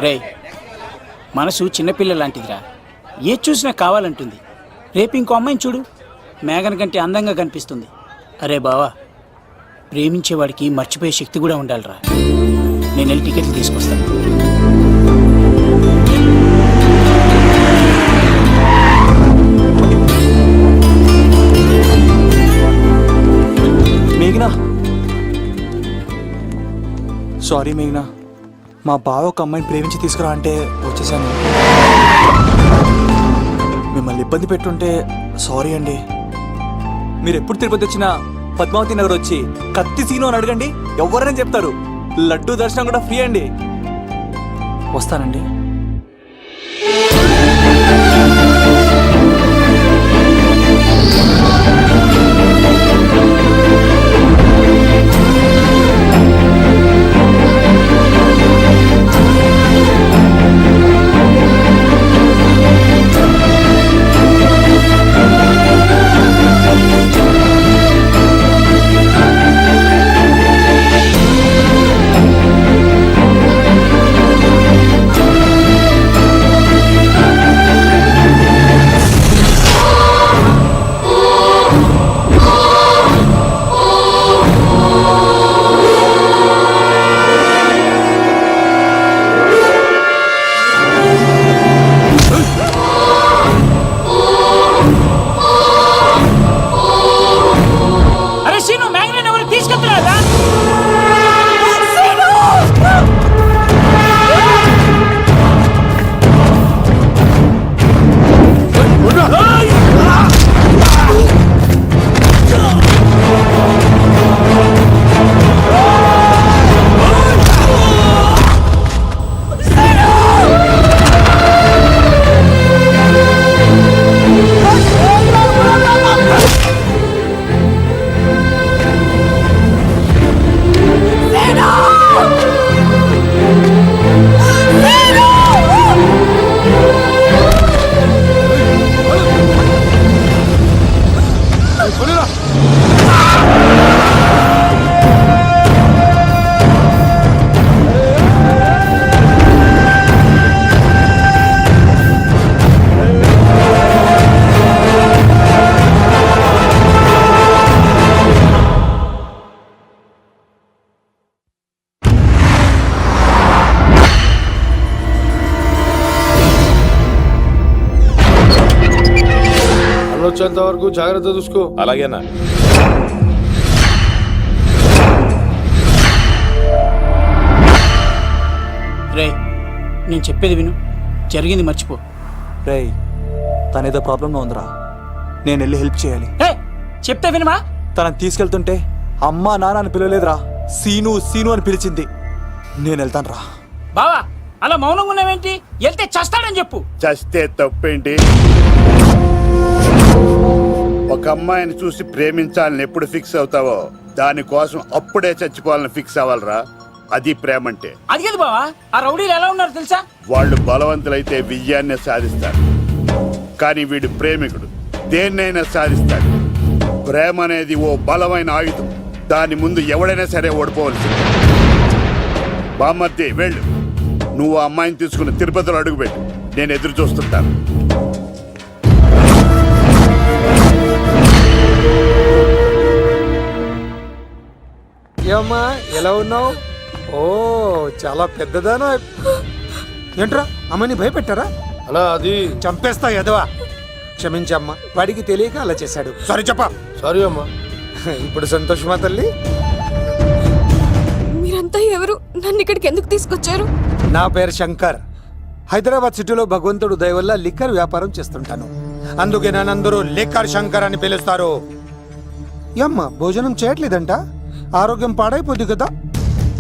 రేయ్, మనసు చిన్నపిల్ల లాంటిదిరా. ఏది చూసినా కావాలంటుంది. రేపు ఇంకో అమ్మాయిని చూడు, మేఘన్ కంటే అందంగా కనిపిస్తుంది. అరే బావా, ప్రేమించేవాడికి మర్చిపోయే శక్తి కూడా ఉండాలిరా. నేను వెళ్ళి టికెట్లు తీసుకొస్తాను. మేఘనా, సారీ మేఘనా, మా బావ ఒక అమ్మాయిని ప్రేమించి తీసుకురా అంటే వచ్చేసాను. మిమ్మల్ని ఇబ్బంది పెట్టుంటే సారీ అండి. మీరు ఎప్పుడు తిరుపతి వచ్చినా పద్మావతి నగర్ వచ్చి కత్తి సీను అని అడగండి, ఎవరైనా చెప్తారు. లడ్డూ దర్శనం కూడా ఫ్రీ అండి. వస్తానండి. వచ్చేంత వరకు జాగ్రత్త చూసుకో. అలాగేనా? రే, నేను చెప్పేది విను, జరిగింది మర్చిపో. రే, తనేదో ప్రాబ్లంలో ఉందిరా, నేను వెళ్ళి హెల్ప్ చేయాలి. చెప్తే వినమా? తనని తీసుకెళ్తుంటే అమ్మా నాన్న అని పిలవలేదురా, సీను సీను అని పిలిచింది. నేను వెళ్తాను రా. బావా, అలా మౌనంగా ఉన్నావేంటి? వెళ్తే చస్తాడని చెప్పు. చస్తే తప్పేంటి? ఒక అమ్మాయిని చూసి ప్రేమించాలని ఎప్పుడు ఫిక్స్ అవుతావో దానికోసం అప్పుడే చచ్చిపోవాలని ఫిక్స్ అవ్వాలరా. అది ప్రేమంటే. అది కదా బావా, ఆ రౌడీలు ఎలా ఉన్నారు తెలుసా? వాళ్ళు బలవంతులైతే విజయాన్ని సాధిస్తారు, కానీ వీడు ప్రేమికుడు దేన్నైనా సాధిస్తాడు. ప్రేమ అనేది ఓ బలమైన ఆయుధం, దాని ముందు ఎవడైనా సరే ఓడిపోవలసింది. బామ్మర్ది వెళ్ళు, నువ్వు ఆ అమ్మాయిని తీసుకుని తిరుపతిలో అడుగుపెట్టు, నేను ఎదురు చూస్తుంటాను. ఏమ్మా, ఎలా ఉన్నావు? ఓ, చాలా పెద్దదానా. ఏంట్రా, అమ్మని భయపెట్టారా? అలా అది చంపేస్తా ఎదవా. క్షమించమ్మా, వాడికి తెలియక అలా చేశాడు. సారీ చెప్పా. సారీ అమ్మా. ఇప్పుడు సంతోషమా తల్లి? మీరంతా ఎవరు? నన్ను ఇక్కడికి ఎందుకు తీసుకొచ్చారు? నా పేరు శంకర్. హైదరాబాద్ సిటీలో భగవంతుడు దయ వల్ల లిక్కర్ వ్యాపారం చేస్తుంటాను, అందుకే నన్నందరూ లిక్కర్ శంకర్ అని పిలుస్తారు. ఏమ్మా, భోజనం చేయట్లేదంట? ఆరోగ్యం పాడైపోద్ది కదా,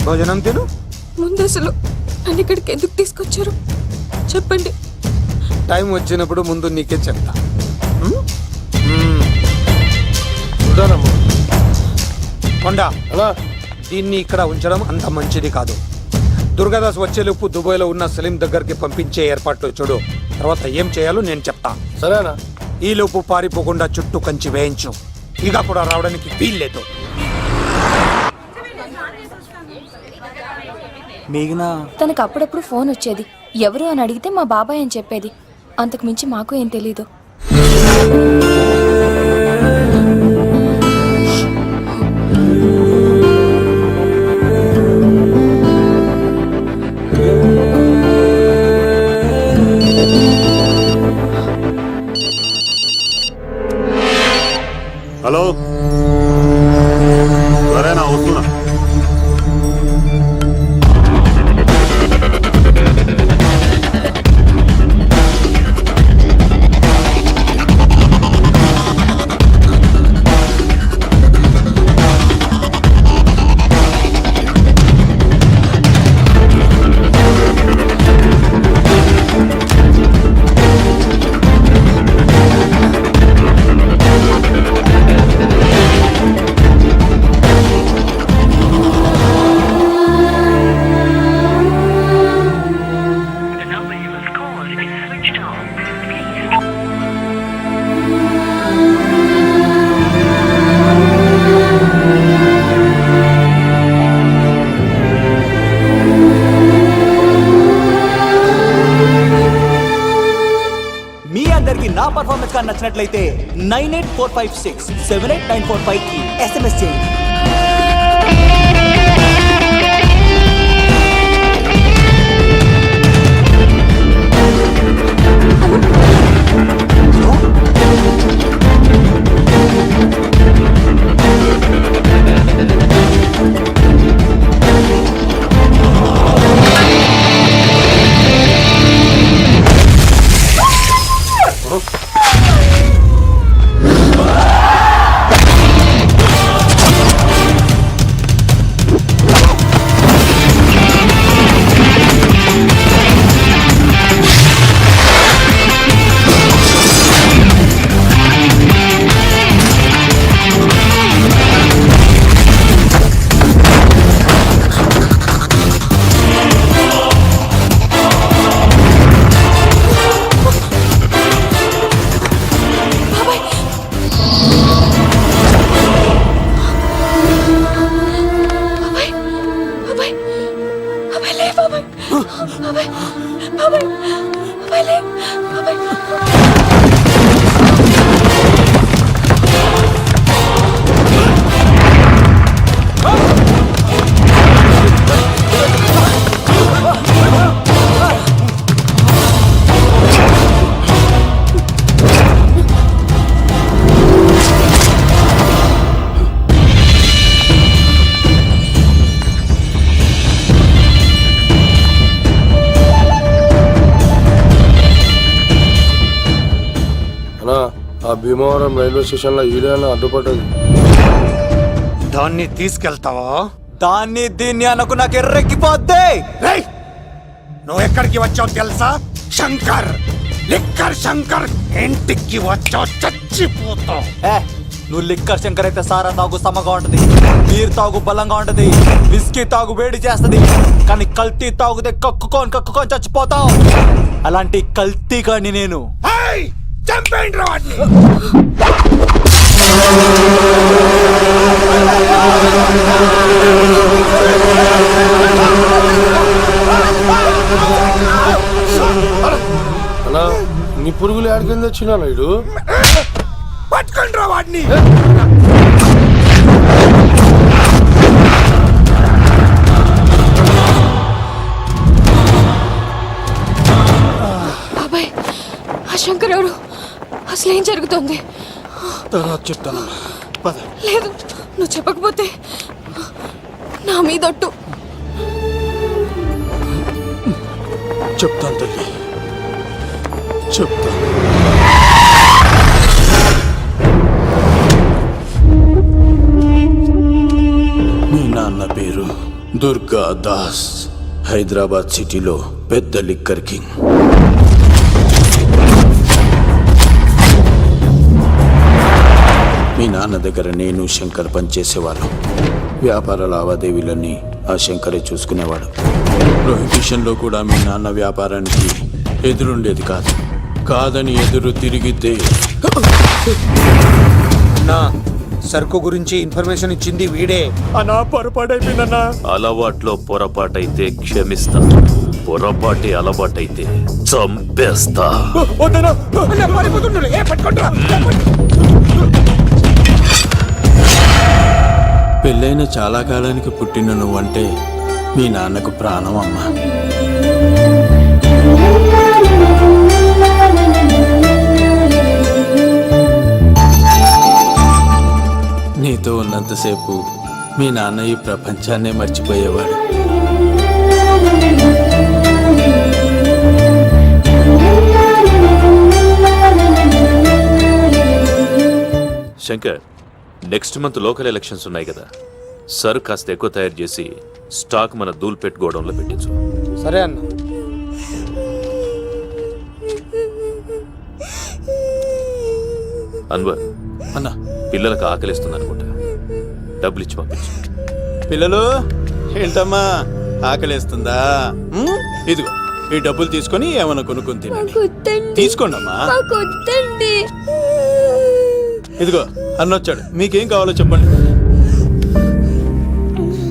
భోజనం తిను. ముందు అసలు నన్ను ఇక్కడికి ఎందుకు తీసుకొచ్చారు చెప్పండి. టైం వచ్చినప్పుడు ముందు నీకే చెప్తా. కొండా, దీన్ని ఇక్కడ ఉంచడం అంత మంచిది కాదు. దుర్గాదాస్ వచ్చేలోపు దుబాయ్లో ఉన్న సలీం దగ్గరికి పంపించే ఏర్పాట్లు చూడు, తర్వాత ఏం చేయాలో నేను చెప్తా. సరేనా? ఈలోపు పారిపోకుండా చుట్టూ కంచి వేయించు, ఇక కూడా రావడానికి వీల్లేదు. మేఘనా తనకు అప్పుడప్పుడు ఫోన్ వచ్చేది. ఎవరు అని అడిగితే మా బాబాయ్ అని చెప్పేది. అంతకు మించి మాకు ఏం తెలీదు. హలో, సరేనా, వస్తున్నా. మీ అందరికి నా పర్ఫార్మెన్స్ కానీ నచ్చినట్లయితే 9845678945 కి SMS చేయండి. ఆ భీమవరం రైల్వే స్టేషన్ లో ఈడేనా అడ్డుపడ్డది. దాన్ని తీసుకెళ్తావా? దాన్ని దీన్ని అనకు నాకు ఎర్రెక్కిపోద్ది. రేయ్, నువ్వు ఎక్కడికి వచ్చావు తెలుసా? శంకర్, లిక్కర్ శంకర్ ఇంటికి వచ్చావు, చచ్చిపోతావు. నువ్వు లిక్కర్ శంకర్ అయితే సారా తాగు సమగా ఉంటది, బీర్ తాగు బలంగా ఉంటది, విస్కీ తాగు వేడి చేస్తది, కానీ కల్తీ తాగుతే కక్కుకొని చచ్చిపోతావు. అలాంటి కల్తీ కానీ నేను. చంపేయండి రా వాడిని. అన్నా నీ పురుగులు ఆడికింద వచ్చినా ఇడు పట్టుకోండి రా వాడిని. బాబాయ్, ఆ శంకర్ ఎవరు? అసలు ఏం జరుగుతుంది? తర్వాత చెప్తాను. లేదు, నువ్వు చెప్పకపోతే నా మీదొట్టు. చెప్తాను తల్లి, చెప్తాను. మీ నాన్న పేరు దుర్గా దాస్, హైదరాబాద్ సిటీలో పెద్ద లిక్కర్ కింగ్. మీ నాన్న దగ్గర నేను శంకర్ పనిచేసేవాళ్ళం. వ్యాపార లావాదేవీలన్నీ ఆ శంకరే చూసుకునేవాడు. ప్రొహిబిషన్లో కూడా మీ నాన్న వ్యాపారానికి ఎదురుండేది కాదని ఎదురు తిరిగితే సరుకు గురించి ఇన్ఫర్మేషన్ ఇచ్చింది వీడే. అన్నా పొరపాటైపోయిందన్నా. అలవాట్లో పొరపాటైతే క్షమిస్తా, పొరపాటి అలవాటైతే చంపేస్తా. వద్దన్నా. పెళ్ళైన చాలా కాలానికి పుట్టిన నువ్వంటే మీ నాన్నకు ప్రాణం అమ్మా. నీతో ఉన్నంతసేపు మీ నాన్న ఈ ప్రపంచాన్నే మర్చిపోయేవాడు. Shankar, next month local elections ఉన్నాయి కదా, సరు కాస్త ఎక్కువ తయారు చేసి స్టాక్ మన దూల్పేట్ గోడౌన్లో పెట్టించు. సరే అన్న. అన్వర్, అన్నా, పిల్లలకు ఆకలిస్తుంది అనుకుంటా, డబ్బులు ఇచ్చి పంపించు. పిల్లలు ఏంటమ్మా ఆకలేస్తుందా? ఇదిగో ఈ డబ్బులు తీసుకొని ఏమైనా కొనుక్కొని తినండి. తీసుకోండి అమ్మా. ఇదిగో అన్నొచ్చాడు, మీకేం కావాలో చెప్పండి.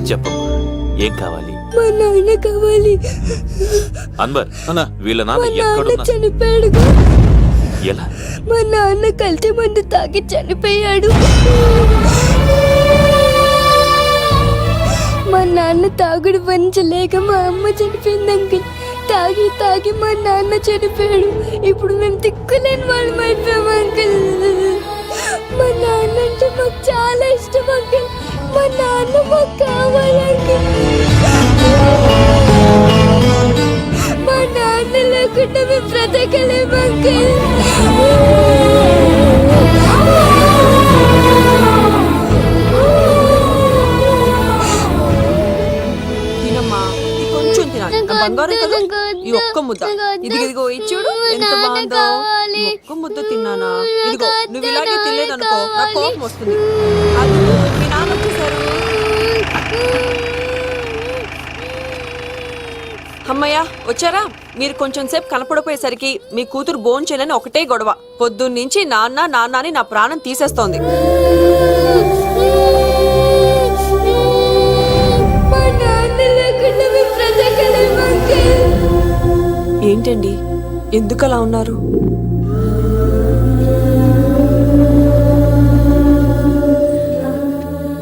చెప్పమ్మా, ఏం కావాలి? మా నాన్న కావాలి. అన్వర్, అన్నా, వీళ్ళ మా నాన్న నాన్న ఎక్కడున్నా? చనిపోయాడు. ఎలా? మా నాన్న కల్తీ మందు తాగి చనిపోయాడు. మా నాన్న తాగుడు భరించలేక మా అమ్మ చనిపోయింది అంకుల్. తాగి తాగి మా నాన్న చనిపోయాడు. ఇప్పుడు మేము దిక్కులేని వాళ్ళం అయిపోయాం అంకుల్. మా నాన్న అంటే మాకు చాలా ఇష్టం అంకుల్. మా నాన్న మాకు కావాలి అంకుల్. మా నాన్న లేకుండా మేము బ్రతకలేము అంకుల్. తినమ్మా, ఇది కొంచెం తినాలి. నా బంగారం కదా, ఈ ఒక్క ముద్ద. ఇదిగో ఇచ్చుడు ఎంత బాగుందో. ఈ ఒక్క ముద్ద తిన్నానా? ఇదిగో నువ్వు ఇలాగే తినలేదనుకో నాకు కోపం వస్తుంది. అది మీ నాన్న వచ్చేసారు. అమ్మయ్య వచ్చారా? మీరు కొంచెం సేపు కనపడిపోయేసరికి మీ కూతురు భోంచేయాలని ఒకటే గొడవ. పొద్దున్నుంచి నాన్న నాన్న అని నా ప్రాణం తీసేస్తోంది. ఏంటండి, ఎందుకలా ఉన్నారు?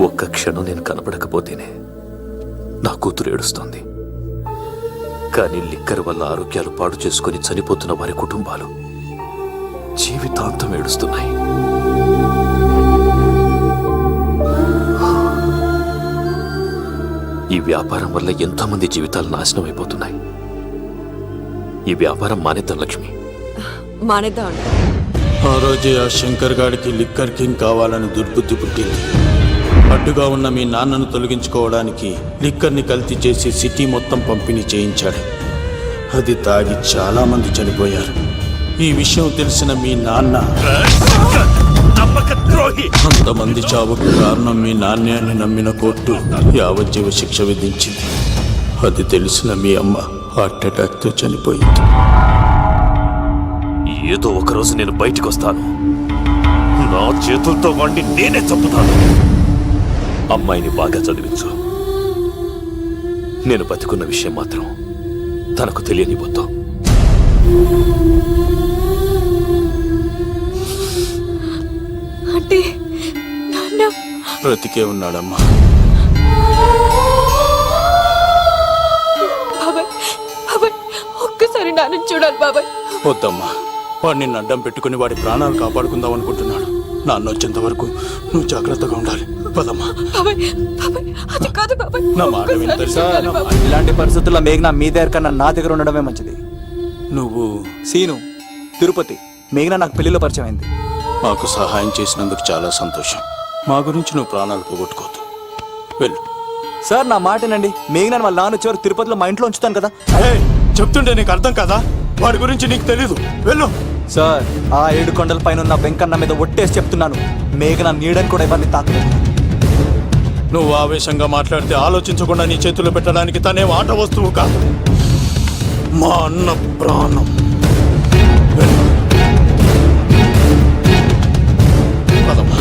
ఒక్క క్షణం నేను కనపడకపోతేనే నా కూతురు ఏడుస్తోంది. కానీ లిక్కర్ వల్ల ఆరోగ్యాలు పాడు చేసుకుని చనిపోతున్న వారి కుటుంబాలు జీవితాంతం ఏడుస్తున్నాయి. ఈ వ్యాపారం వల్ల ఎంతోమంది జీవితాలు నాశనం అయిపోతున్నాయి. ఈ వ్యాపారం మానేద్దాం లక్ష్మి. మానేద్దాం అండి. ఆ రోజే ఆ శంకర్ గాడికి లిక్కర్ కింగ్ కావాలని దుర్బుద్ధి పుట్టింది. అడ్డుగా ఉన్న మీ నాన్నను తొలగించుకోవడానికి లిక్కర్ని కల్తీ చేసి సిటీ మొత్తం పంపిణీ చేయించాడు. అది తాగి చాలా మంది చనిపోయారు. ఈ విషయం తెలిసిన మీ నాన్న అంతమంది చావుకు కారణం మీ నాణ్యాన్ని నమ్మిన కోర్టు యావజ్జీవ శిక్ష విధించింది. అది తెలిసిన మీ అమ్మ హార్ట్ అటాక్తో చనిపోయింది. ఏదో ఒకరోజు నేను బయటికి వస్తాను, నా చేతులతో వాడిని నేనే చంపుతాను. అమ్మాయిని బాగా చదివించు. నేను బతికున్న విషయం మాత్రం తనకు తెలియనిపోతాం. అంటే నాన్న బ్రతికే ఉన్నాడమ్మా. బాబాయ్, బాబాయ్ ఒక్కసారి నాన్న చూడాలి బాబాయ్. వద్దమ్మా, వాడు నిన్ను అడ్డం పెట్టుకుని వాడి ప్రాణాలు కాపాడుకుందాం అనుకుంటున్నాడు. నాన్న వచ్చేంత వరకు నువ్వు జాగ్రత్తగా ఉండాలి. పదమ్మా. బాబాయ్, బాబాయ్ అది కాదు బాబాయ్. నా మాట విని తెలుసా? ఇలాంటి పరిస్థితుల్లో మేఘన మీ దగ్గర కన్నా నా దగ్గర ఉండడమే మంచిది. నువ్వు సీను, తిరుపతి, మేఘన నాకు పెళ్లిలో పరిచయం అయింది. మాకు సహాయం చేసినందుకు చాలా సంతోషం. మా గురించి నువ్వు ప్రాణాలు పోగొట్టుకోవద్దు. వెళ్ళు. సార్ నా మాటేనండి. మేఘన వాళ్ళ నాన్న వచ్చేవారు తిరుపతిలో మా ఇంట్లో ఉంచుతాను కదా. చెప్తుంటే నీకు అర్థం కదా? వాడి గురించి నీకు తెలీదు. వెళ్ళు. సార్ ఆ 7 కొండల పైన ఉన్న వెంకన్న మీద ఒట్టేసి చెప్తున్నాను, మేఘన నీడని కూడా ఎవరిని తాకలేదు. నువ్వు ఆవేశంగా మాట్లాడితే ఆలోచించకుండా నీ చేతుల్లో పెట్టడానికి తనే ఆట వస్తువు కాదు, మా అన్న ప్రాణం. వెళ్ళు. పదమ్మా.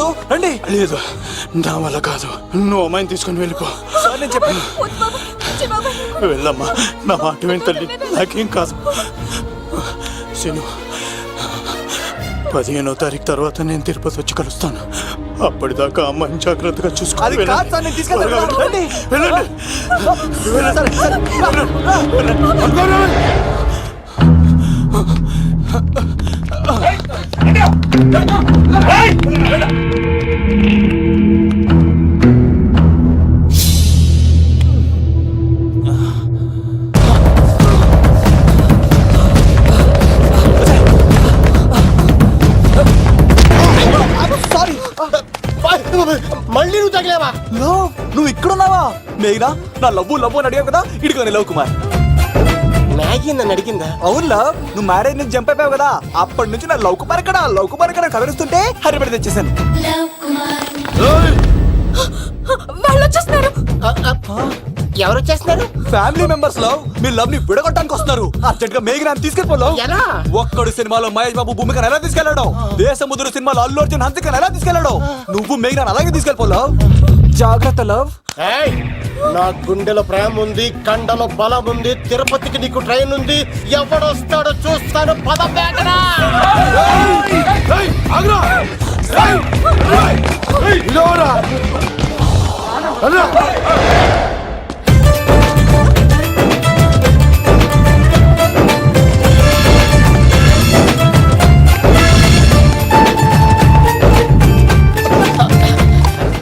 వస్తారు రండి. లేదు, నా వల్ల కాదు. నువ్వు అమ్మాయిని తీసుకొని వెళ్ళిపో. సార్ నేను చెప్పాను. వెళ్ళమ్మా, నా మాట విని తల్లి, నాకేం కాదు. శను, 15వ తారీఖు తర్వాత నేను తిరుపతి వచ్చి కలుస్తాను. అప్పటిదాకా అమ్మాయిని జాగ్రత్తగా చూసుకో. అది కాదు సార్, నేను తీసుకెళ్తాను. రండి. వెళ్ళండి. సరే, సరే. మళ్ళీ నువ్వు తగిలేవా? లవ్, నువ్వు ఇక్కడున్నావా? మేఘనా, నా లవ్వు అని అడిగావు కదా, ఇడుకోని లవ్ కుమార్. మ్యాగీ నన్ను అడిగిందా? అవును లవ్, నువ్వు మ్యారేజ్ నుంచి జంప్ అయిపోయావు కదా, అప్పటి నుంచి నా లవ్ కుమార్ ఇక్కడ కవరిస్తుంటే హరిపడి తెచ్చేసాను. వాళ్ళు వచ్చేస్తున్నారు. ఎవరు వచ్చేస్తున్నారు? ఫ్యామిలీ మెంబర్స్ లవ్, మీ లవ్ ని విడగొట్టడానికి వస్తున్నారు. అర్జెంట్ గా మేఘనా తీసుకెళ్ళిపోలేవు. ఎలా? ఒక్కడు సినిమాలో మహేష్ బాబు భూమికను ఎలా తీసుకెళ్లాడు, దేశముద్రు సినిమాలో అల్లు అర్జున్ హన్సికను ఎలా తీసుకెళ్లాడు, నువ్వు మేఘనా అలాగే తీసుకెళ్ళిపోలేవు. జాగ్రత్త లవ్. ఏయ్, నా గుండెలో ప్రేమ ఉంది, కండలో బలం ఉంది, తిరుపతికి నీకు ట్రైన్ ఉంది, ఎవడొస్తాడో చూస్తాను. పద మేఘనా.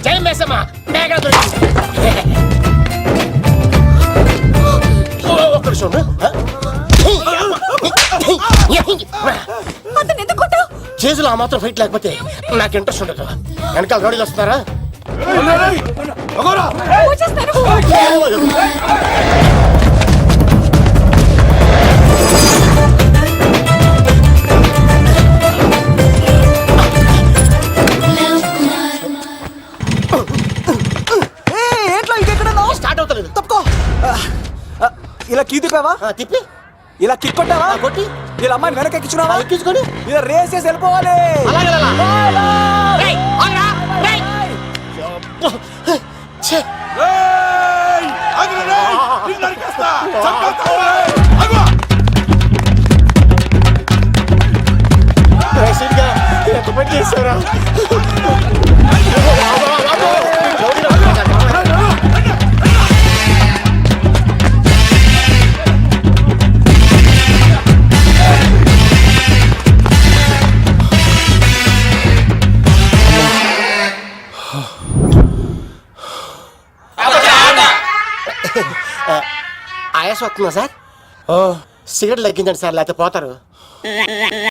జై మేసమ్మా, మేఘనా దొరికింది. ఒక్క నిమిషం ఉండు. అతను ఎందుకు కొట్టావు? చేతులు ఆ మాత్రం ఫైట్ లేకపోతే నాకు ఇంట్రెస్ట్ ఉండదు. వెనకాల గౌడీలు వస్తున్నారా? వచ్చేస్తారు. ఏంట్లో ఇంకెక్కడ స్టార్ట్ అవుతలేదు. తప్పుకో. ఇలా కీ తిప్పావా? తిప్పి ఇలా కిక్ కొట్టావా? కొట్టి ఇలా అమ్మాయిని వెనక ఎక్కించున్నావా? ఎక్కించుకొని ఇలా రేస్ చేసి వెళ్ళిపోవాలి. అలాగే ఛే, రైసీడ్గా ఎంత పని చేశారా? ఆయాసం వస్తుందా సార్? సిగరెట్ లెక్కించండి సార్, లేకపోతే పోతారు.